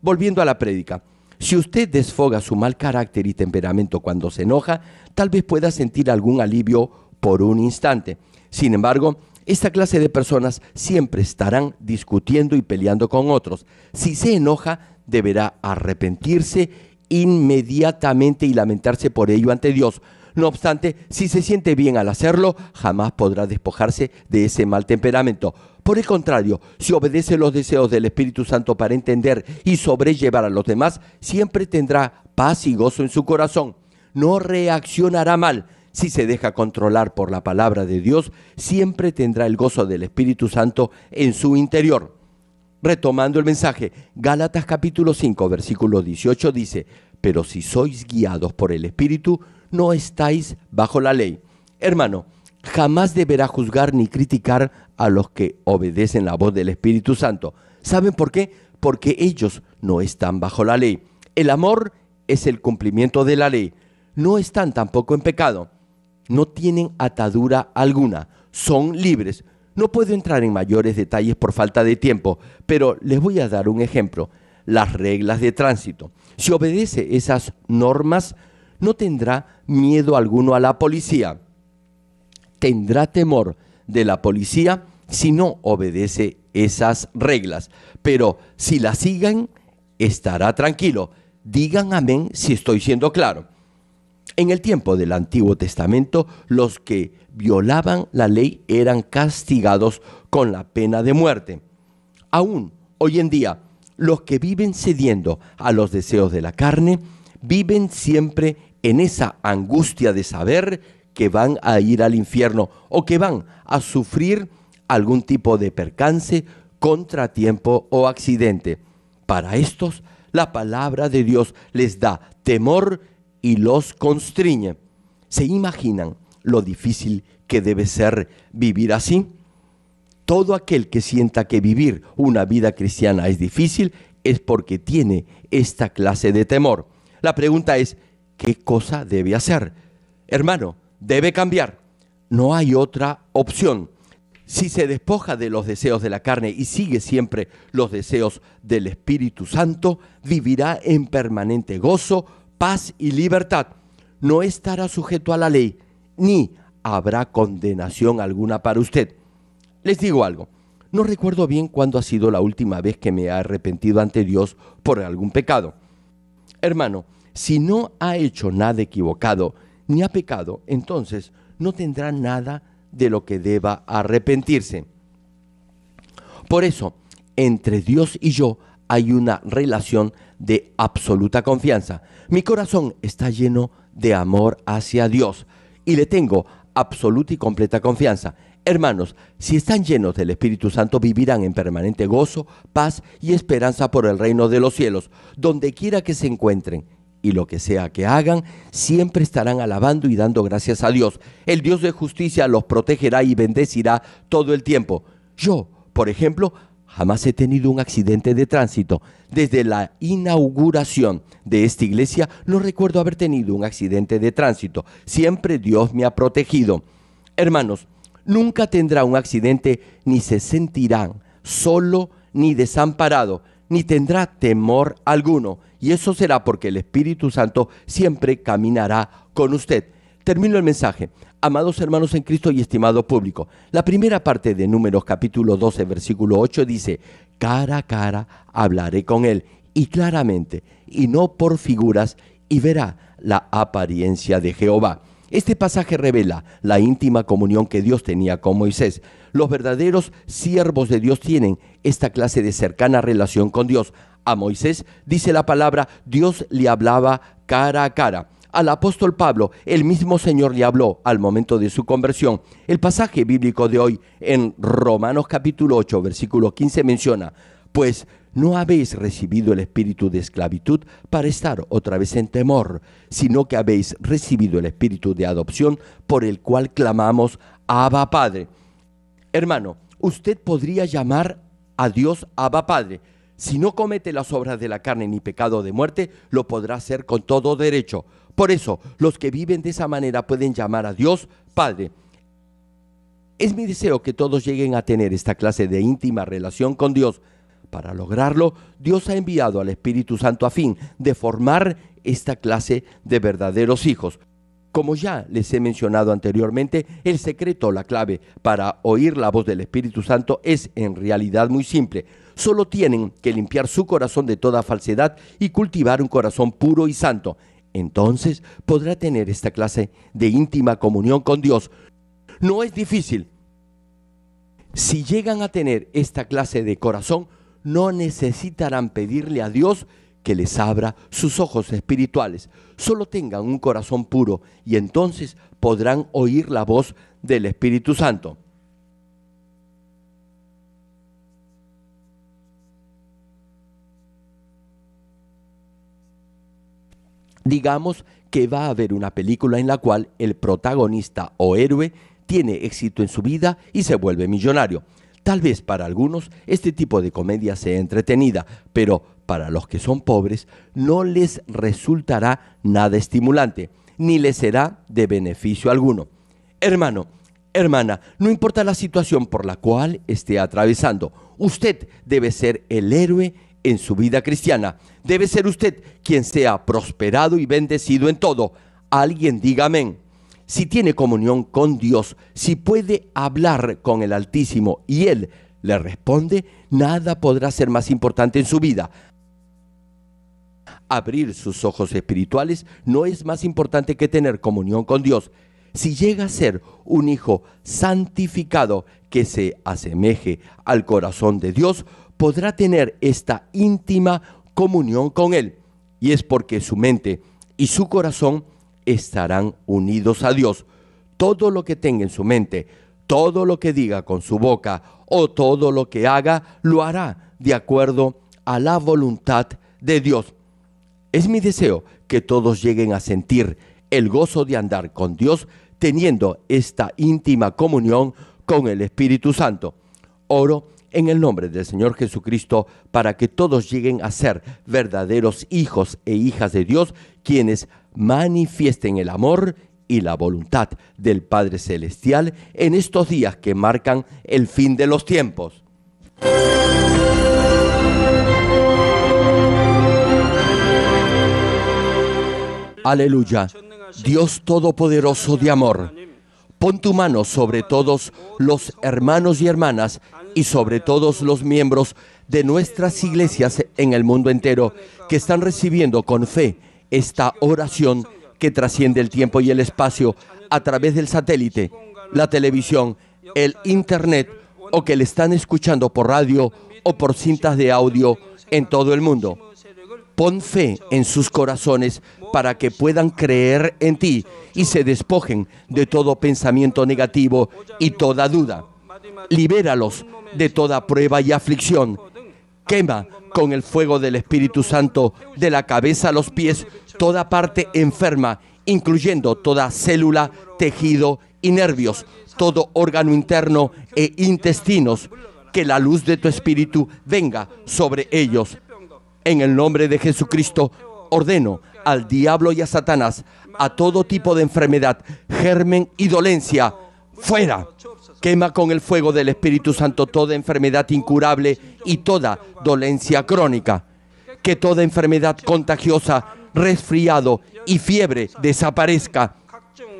Volviendo a la prédica. Si usted desfoga su mal carácter y temperamento cuando se enoja, tal vez pueda sentir algún alivio por un instante. Sin embargo, esta clase de personas siempre estarán discutiendo y peleando con otros. Si se enoja, deberá arrepentirse inmediatamente y lamentarse por ello ante Dios. No obstante, si se siente bien al hacerlo, jamás podrá despojarse de ese mal temperamento. Por el contrario, si obedece los deseos del Espíritu Santo para entender y sobrellevar a los demás, siempre tendrá paz y gozo en su corazón. No reaccionará mal. Si se deja controlar por la palabra de Dios, siempre tendrá el gozo del Espíritu Santo en su interior. Retomando el mensaje, Gálatas capítulo 5, versículo 18 dice: pero si sois guiados por el Espíritu, no estáis bajo la ley. Hermano, jamás deberá juzgar ni criticar a los que obedecen la voz del Espíritu Santo. ¿Saben por qué? Porque ellos no están bajo la ley. El amor es el cumplimiento de la ley. No están tampoco en pecado. No tienen atadura alguna. Son libres. No puedo entrar en mayores detalles por falta de tiempo, pero les voy a dar un ejemplo. Las reglas de tránsito. Si obedece esas normas, no tendrá miedo alguno a la policía. Tendrá temor de la policía si no obedece esas reglas. Pero si las siguen, estará tranquilo. Digan amén si estoy siendo claro. En el tiempo del Antiguo Testamento, los que violaban la ley eran castigados con la pena de muerte. Aún hoy en día, los que viven cediendo a los deseos de la carne, viven siempre en esa angustia de saber que van a ir al infierno o que van a sufrir algún tipo de percance, contratiempo o accidente. Para estos, la palabra de Dios les da temor y los constriñe. ¿Se imaginan lo difícil que debe ser vivir así? Todo aquel que sienta que vivir una vida cristiana es difícil es porque tiene esta clase de temor. La pregunta es, ¿qué cosa debe hacer? Hermano, debe cambiar. No hay otra opción. Si se despoja de los deseos de la carne y sigue siempre los deseos del Espíritu Santo, vivirá en permanente gozo, paz y libertad. No estará sujeto a la ley, ni habrá condenación alguna para usted. Les digo algo, no recuerdo bien cuándo ha sido la última vez que me he arrepentido ante Dios por algún pecado. Hermano, si no ha hecho nada equivocado ni ha pecado, entonces no tendrá nada de lo que deba arrepentirse. Por eso, entre Dios y yo hay una relación de absoluta confianza. Mi corazón está lleno de amor hacia Dios. Y le tengo absoluta y completa confianza. Hermanos, si están llenos del Espíritu Santo, vivirán en permanente gozo, paz y esperanza por el reino de los cielos, donde quiera que se encuentren. Y lo que sea que hagan, siempre estarán alabando y dando gracias a Dios. El Dios de justicia los protegerá y bendecirá todo el tiempo. Yo, por ejemplo, jamás he tenido un accidente de tránsito. Desde la inauguración de esta iglesia no recuerdo haber tenido un accidente de tránsito. Siempre Dios me ha protegido. Hermanos, nunca tendrá un accidente ni se sentirán solo ni desamparado, ni tendrá temor alguno. Y eso será porque el Espíritu Santo siempre caminará con usted. Termino el mensaje. Amados hermanos en Cristo y estimado público, la primera parte de Números capítulo 12, versículo 8 dice: cara a cara hablaré con él, y claramente, y no por figuras, y verá la apariencia de Jehová. Este pasaje revela la íntima comunión que Dios tenía con Moisés. Los verdaderos siervos de Dios tienen esta clase de cercana relación con Dios. A Moisés, dice la palabra, Dios le hablaba cara a cara. Al apóstol Pablo, el mismo Señor le habló al momento de su conversión. El pasaje bíblico de hoy en Romanos capítulo 8, versículo 15 menciona: pues no habéis recibido el espíritu de esclavitud para estar otra vez en temor, sino que habéis recibido el espíritu de adopción por el cual clamamos: Abba Padre. Hermano, usted podría llamar a Dios Abba Padre. Si no comete las obras de la carne ni pecado de muerte, lo podrá hacer con todo derecho. Por eso, los que viven de esa manera pueden llamar a Dios Padre. Es mi deseo que todos lleguen a tener esta clase de íntima relación con Dios. Para lograrlo, Dios ha enviado al Espíritu Santo a fin de formar esta clase de verdaderos hijos. Como ya les he mencionado anteriormente, el secreto, la clave para oír la voz del Espíritu Santo es en realidad muy simple. Solo tienen que limpiar su corazón de toda falsedad y cultivar un corazón puro y santo. Entonces podrá tener esta clase de íntima comunión con Dios. No es difícil. Si llegan a tener esta clase de corazón, no necesitarán pedirle a Dios que les abra sus ojos espirituales. Solo tengan un corazón puro y entonces podrán oír la voz del Espíritu Santo. Digamos que va a haber una película en la cual el protagonista o héroe tiene éxito en su vida y se vuelve millonario. Tal vez para algunos este tipo de comedia sea entretenida, pero para los que son pobres no les resultará nada estimulante, ni les será de beneficio alguno. Hermano, hermana, no importa la situación por la cual esté atravesando, usted debe ser el héroe en su vida cristiana. Debe ser usted quien sea prosperado y bendecido en todo. Alguien diga amén. Si tiene comunión con Dios, si puede hablar con el Altísimo y Él le responde, nada podrá ser más importante en su vida. Abrir sus ojos espirituales no es más importante que tener comunión con Dios. Si llega a ser un hijo santificado que se asemeje al corazón de Dios, podrá tener esta íntima comunión con Él. Y es porque su mente y su corazón estarán unidos a Dios. Todo lo que tenga en su mente, todo lo que diga con su boca o todo lo que haga, lo hará de acuerdo a la voluntad de Dios. Es mi deseo que todos lleguen a sentir el gozo de andar con Dios, teniendo esta íntima comunión con el Espíritu Santo. Oro en el nombre del Señor Jesucristo para que todos lleguen a ser verdaderos hijos e hijas de Dios, quienes manifiesten el amor y la voluntad del Padre Celestial en estos días que marcan el fin de los tiempos. Aleluya. Dios Todopoderoso de amor, pon tu mano sobre todos los hermanos y hermanas y sobre todos los miembros de nuestras iglesias en el mundo entero que están recibiendo con fe esta oración que trasciende el tiempo y el espacio a través del satélite, la televisión, el internet o que le están escuchando por radio o por cintas de audio en todo el mundo. Pon fe en sus corazones para que puedan creer en ti y se despojen de todo pensamiento negativo y toda duda. Libéralos de toda prueba y aflicción. Quema con el fuego del Espíritu Santo de la cabeza a los pies toda parte enferma, incluyendo toda célula, tejido y nervios, todo órgano interno e intestinos. Que la luz de tu Espíritu venga sobre ellos. En el nombre de Jesucristo, ordeno al diablo y a Satanás, a todo tipo de enfermedad, germen y dolencia, fuera. Quema con el fuego del Espíritu Santo toda enfermedad incurable y toda dolencia crónica. Que toda enfermedad contagiosa, resfriado y fiebre desaparezca.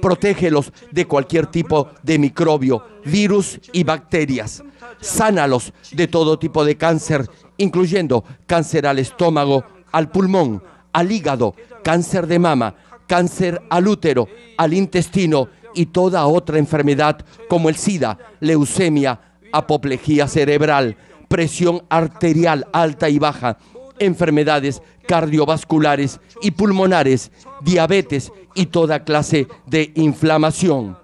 Protégelos de cualquier tipo de microbio, virus y bacterias. Sánalos de todo tipo de cáncer, incluyendo cáncer al estómago, al pulmón, al hígado, cáncer de mama, cáncer al útero, al intestino y toda otra enfermedad como el SIDA, leucemia, apoplejía cerebral, presión arterial alta y baja, enfermedades cardiovasculares y pulmonares, diabetes y toda clase de inflamación.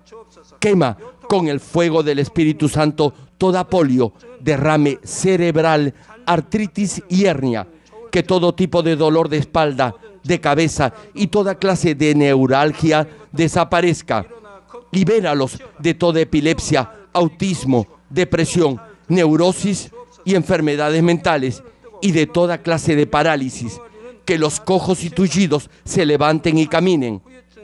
Quema con el fuego del Espíritu Santo toda polio, derrame cerebral, artritis y hernia. Que todo tipo de dolor de espalda, de cabeza y toda clase de neuralgia desaparezca. Libéralos de toda epilepsia, autismo, depresión, neurosis y enfermedades mentales y de toda clase de parálisis. Que los cojos y tullidos se levanten y caminen.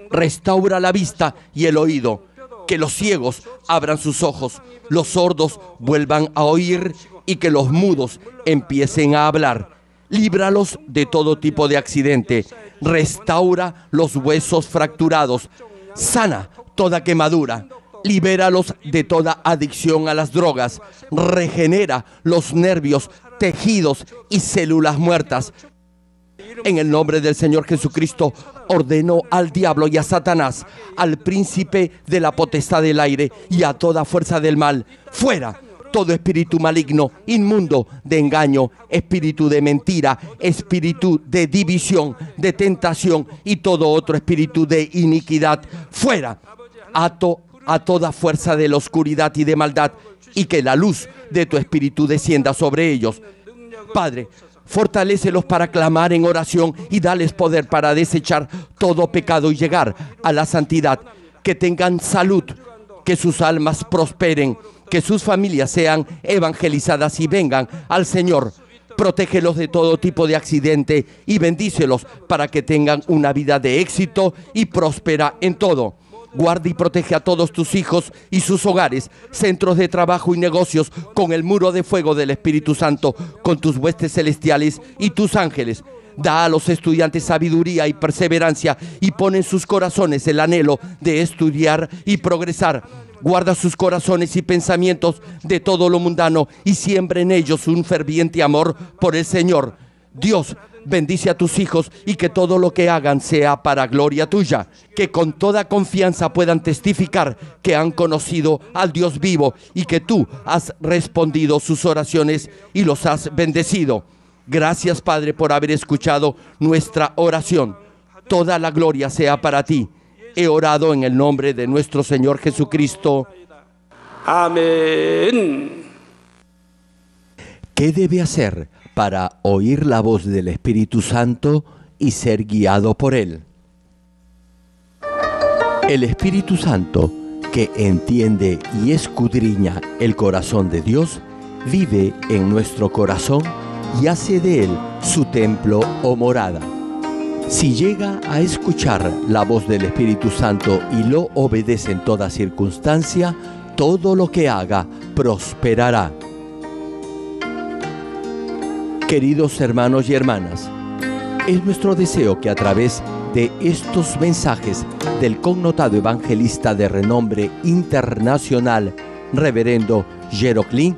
Restaura la vista y el oído. Que los ciegos abran sus ojos, los sordos vuelvan a oír y que los mudos empiecen a hablar. Líbralos de todo tipo de accidente. Restaura los huesos fracturados. Sana toda quemadura. Libéralos de toda adicción a las drogas. Regenera los nervios, tejidos y células muertas. En el nombre del Señor Jesucristo, ordeno al diablo y a Satanás, al príncipe de la potestad del aire y a toda fuerza del mal, fuera. Todo espíritu maligno, inmundo, de engaño, espíritu de mentira, espíritu de división, de tentación y todo otro espíritu de iniquidad, fuera. Ato a toda fuerza de la oscuridad y de maldad y que la luz de tu espíritu descienda sobre ellos. Padre, fortalécelos para clamar en oración y dales poder para desechar todo pecado y llegar a la santidad. Que tengan salud, que sus almas prosperen, que sus familias sean evangelizadas y vengan al Señor. Protégelos de todo tipo de accidente y bendícelos para que tengan una vida de éxito y próspera en todo. Guarda y protege a todos tus hijos y sus hogares, centros de trabajo y negocios con el muro de fuego del Espíritu Santo, con tus huestes celestiales y tus ángeles. Da a los estudiantes sabiduría y perseverancia y pon en sus corazones el anhelo de estudiar y progresar. Guarda sus corazones y pensamientos de todo lo mundano y siembra en ellos un ferviente amor por el Señor. Dios, bendice a tus hijos y que todo lo que hagan sea para gloria tuya. Que con toda confianza puedan testificar que han conocido al Dios vivo y que tú has respondido sus oraciones y los has bendecido. Gracias, Padre, por haber escuchado nuestra oración. Toda la gloria sea para ti. He orado en el nombre de nuestro Señor Jesucristo. Amén. ¿Qué debe hacer para oír la voz del Espíritu Santo y ser guiado por Él? El Espíritu Santo, que entiende y escudriña el corazón de Dios, vive en nuestro corazón y hace de él su templo o morada. Si llega a escuchar la voz del Espíritu Santo y lo obedece en toda circunstancia, todo lo que haga prosperará. Queridos hermanos y hermanas, es nuestro deseo que a través de estos mensajes del connotado evangelista de renombre internacional, Reverendo Jero Kling,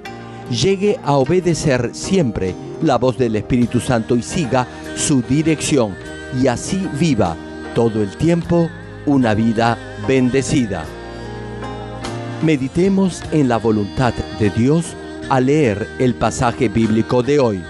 llegue a obedecer siempre la voz del Espíritu Santo y siga su dirección, y así viva todo el tiempo una vida bendecida. Meditemos en la voluntad de Dios al leer el pasaje bíblico de hoy.